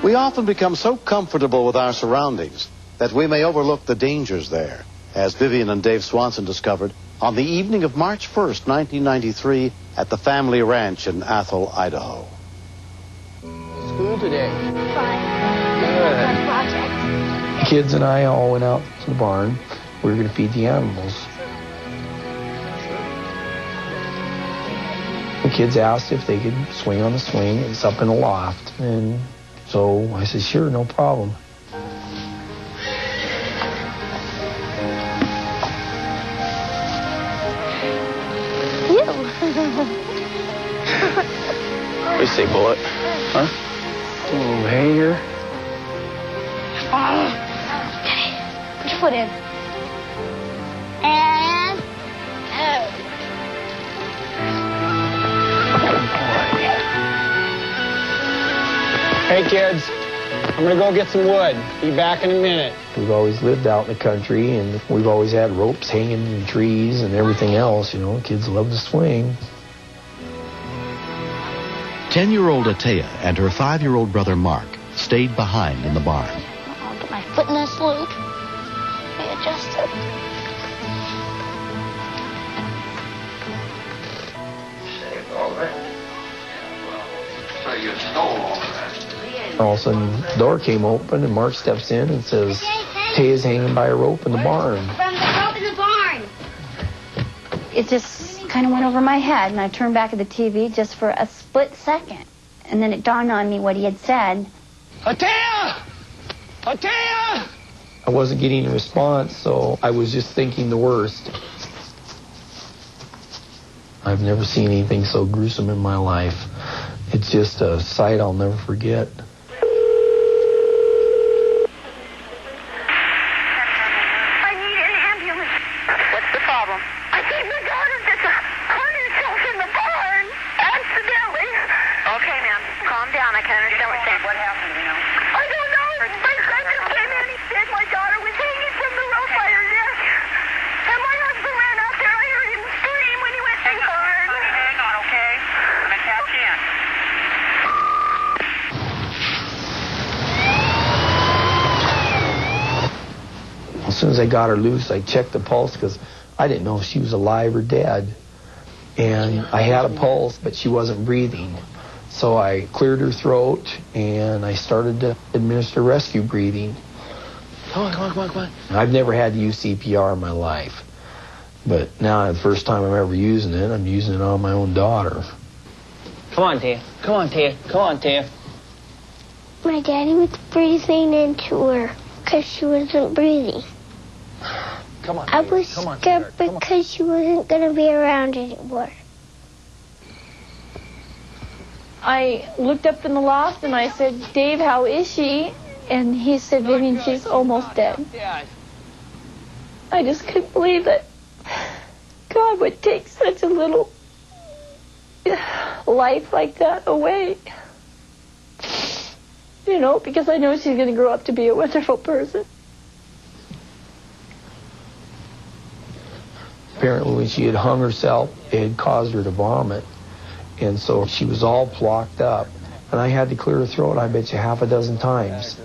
We often become so comfortable with our surroundings that we may overlook the dangers there, as Vivian and Dave Swanson discovered on the evening of March 1st, 1993, at the family ranch in Athol, Idaho. School today? Fine. Good. My project. The kids and I all went out to the barn. We were going to feed the animals. The kids asked if they could swing on the swing. It's up in a loft. And so I said, sure, no problem. What do you say, bullet? Huh? A little hay here. Okay. Put your foot in. And out. Hey, kids. I'm going to go get some wood. Be back in a minute. We've always lived out in the country, and we've always had ropes hanging in trees and everything else. You know, kids love to swing. 10-year-old Atea and her 5-year-old brother Mark stayed behind in the barn. I'll get my foot in this loop. Readjust it. All of a sudden, the door came open, and Mark steps in and says, Taya's hanging by a rope in the barn. From the rope in the barn. It just kind of went over my head, and I turned back at the TV just for a split second. And then it dawned on me what he had said. Atea! Atea! I wasn't getting a response, so I was just thinking the worst. I've never seen anything so gruesome in my life. It's just a sight I'll never forget. I need an ambulance. What's the problem? I think my daughter just hurt herself in the barn. Accidentally. Okay, ma'am. Calm down. I can understand what you're saying. What happened, you know? I don't know. My son just came in. He said my daughter was hanging from the rope by her neck. And my husband ran out there. I heard him scream when he went to the barn. Honey, hang on, okay? I'm going to tap you in. As soon as I got her loose, I checked the pulse because I didn't know if she was alive or dead. And I had a pulse, but she wasn't breathing. So I cleared her throat, and I started to administer rescue breathing. Come on. I've never had to use CPR in my life. But now, the first time I'm ever using it, I'm using it on my own daughter. Come on, Tia. Come on, Tia. My daddy was breathing into her because she wasn't breathing. Come on, I was scared because she wasn't going to be around anymore. I looked up in the loft and I said, Dave, how is she? And he said, Vivian, she's almost dead. I just couldn't believe that God would take such a little life like that away. You know, because I know she's going to grow up to be a wonderful person. Apparently, when she had hung herself, it had caused her to vomit. And so she was all blocked up. And I had to clear her throat, I bet you, half a dozen times.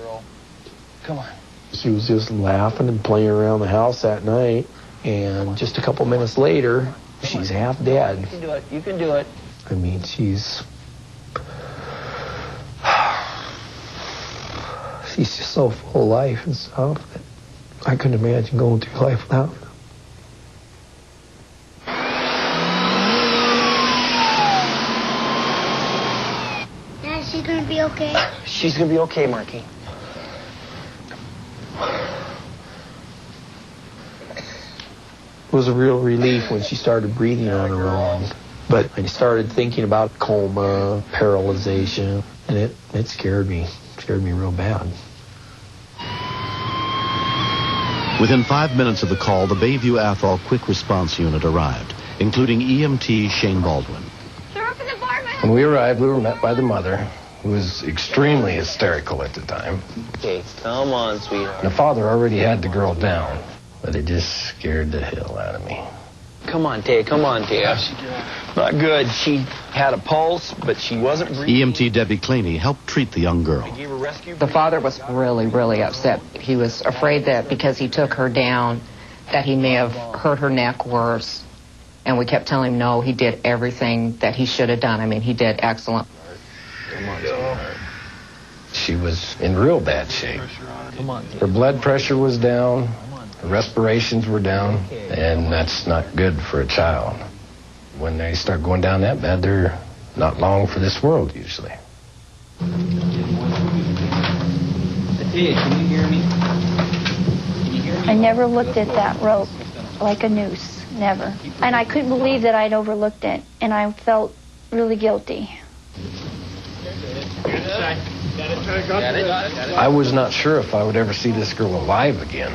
Come on. She was just laughing and playing around the house that night. And just a couple minutes later, she's half dead. You can do it. I mean, she's just so full of life and stuff that I couldn't imagine going through life without her. Dad, she's going to be okay? She's going to be okay, Marky. It was a real relief when she started breathing on her own. But I started thinking about coma, paralyzation, and it scared me. It scared me real bad. Within 5 minutes of the call, the Bayview Athol Quick Response Unit arrived, including EMT Shane Baldwin. When we arrived, we were met by the mother, who was extremely hysterical at the time. Okay, come on, sweetheart. The father already had the girl down, but it just scared the hell out of me. Come on, Tia. Not good. She had a pulse, but she wasn't breathing. EMT Debbie Claney helped treat the young girl. I gave her The father was really, really upset. He was afraid that because he took her down, that he may have hurt her neck worse. And we kept telling him, no, he did everything that he should have done. I mean, he did excellent. She was in real bad shape. Her blood pressure was down, her respirations were down, and that's not good for a child. When they start going down that bad, they're not long for this world, usually. Hey, can you hear me? I never looked at that rope like a noose. Never. And I couldn't believe that I'd overlooked it, and I felt really guilty. I was not sure if I would ever see this girl alive again,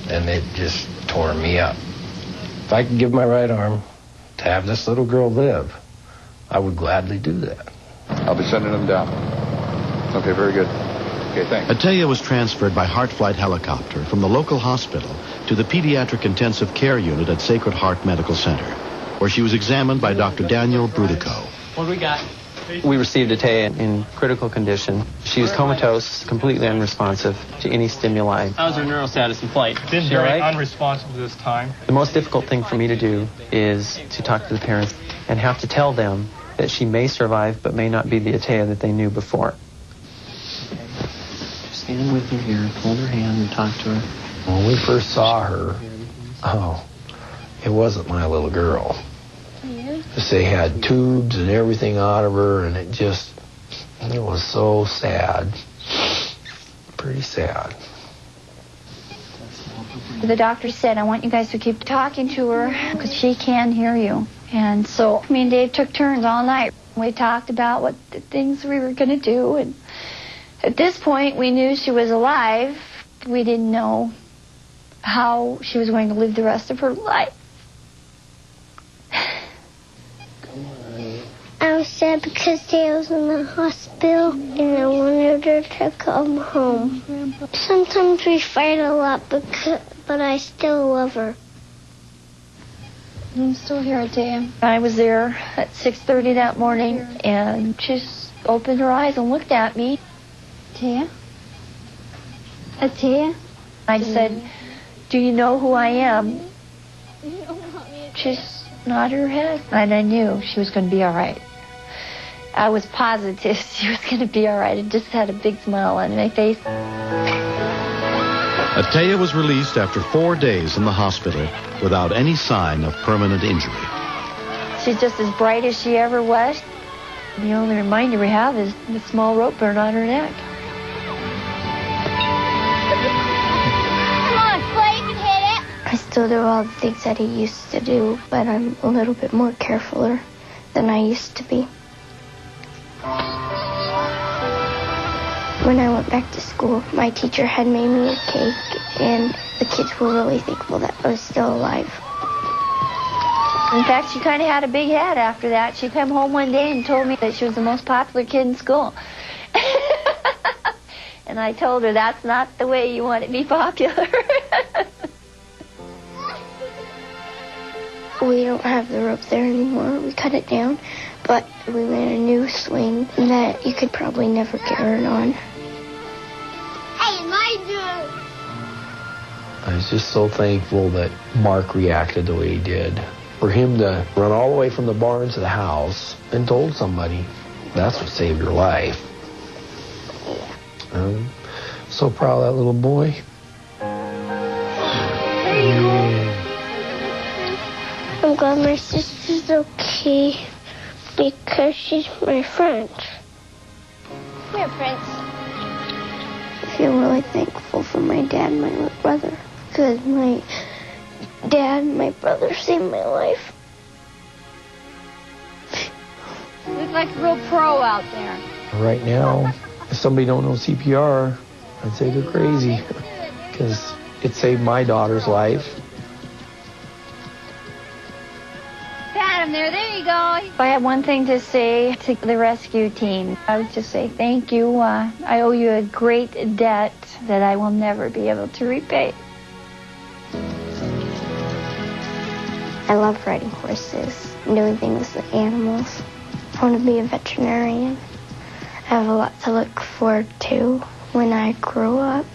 and it just tore me up. If I could give my right arm to have this little girl live, I would gladly do that. I'll be sending them down. Okay, very good. Okay, thanks. Ataya was transferred by Heart Flight helicopter from the local hospital to the Pediatric Intensive Care Unit at Sacred Heart Medical Center, where she was examined by Dr. Daniel Brudico. What do we got? We received Ataya in critical condition. She was comatose, completely unresponsive to any stimuli. How's her neural status in flight? Been very unresponsive this time. The most difficult thing for me to do is to talk to the parents and have to tell them that she may survive but may not be the Ataya that they knew before. Just stand with her here, hold her hand and talk to her. When we first saw her, it wasn't my little girl. They had tubes and everything out of her, and it was so sad. Pretty sad. The doctor said, I want you guys to keep talking to her because she can hear you. And so me and Dave took turns all night. We talked about what the things we were going to do. And at this point, we knew she was alive. We didn't know how she was going to live the rest of her life. I was sad because Dad was in the hospital and I wanted her to come home. Sometimes we fight a lot, but I still love her. I'm still here, Ataya. I was there at 6:30 that morning, and she just opened her eyes and looked at me. Ataya? Ataya? I said, do you know who I am? She just nodded her head, and I knew she was going to be all right. I was positive she was going to be all right. It just had a big smile on my face. Ataya was released after 4 days in the hospital without any sign of permanent injury. She's just as bright as she ever was. The only reminder we have is the small rope burn on her neck. Come on, Clay, you can hit it. I still do all the things that he used to do, but I'm a little bit more carefuler than I used to be. When I went back to school, my teacher had made me a cake, and the kids were really thankful that I was still alive. In fact, she kind of had a big head after that. She came home one day and told me that she was the most popular kid in school. And I told her, that's not the way you want to be popular. We don't have the rope there anymore. We cut it down, but we made a new swing that you could probably never get her on. Hey, my turn! I was just so thankful that Mark reacted the way he did. For him to run all the way from the barn to the house and told somebody, that's what saved your life. I'm so proud of that little boy. I'm glad my sister's okay because she's my friend. Come here, Prince. I feel really thankful for my dad and my little brother because my dad and my brother saved my life. You look like a real pro out there. Right now, if somebody don't know CPR, I'd say they're crazy because it saved my daughter's life. Pat him there. There you go. If I had one thing to say to the rescue team, I would just say thank you. I owe you a great debt that I will never be able to repay. I love riding horses and doing things with animals. I want to be a veterinarian. have a lot to look forward to when I grow up.